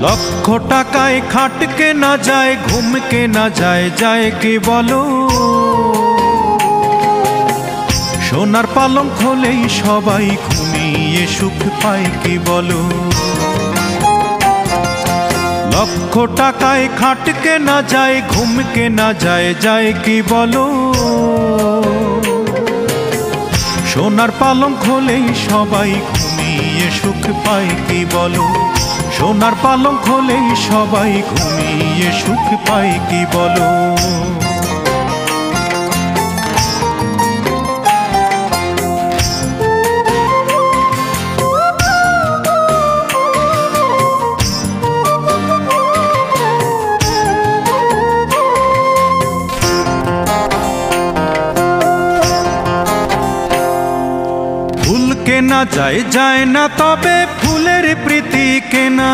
লক্ষ টাকায় খাট কেনা যায়, ঘুম কেনা যায়, যায় কি বলো? সোনার পালঙ্ক হলেই সবাই ঘুমিয়ে সুখ পায় কি বলো? লক্ষ টাকায় খাট কেনা যায়, ঘুম কেনা যায়, যায় কি বলো? সোনার পালঙ্ক হলেই সবাই ঘুমিয়ে সুখ পায় কি বলো? সোনার পালঙ্ক হলেই সবাই ঘুমিয়ে সুখ পায় কি বলো? ফুল কেনা যায়, যায় না, তবে ফুলের প্রীতি কেনা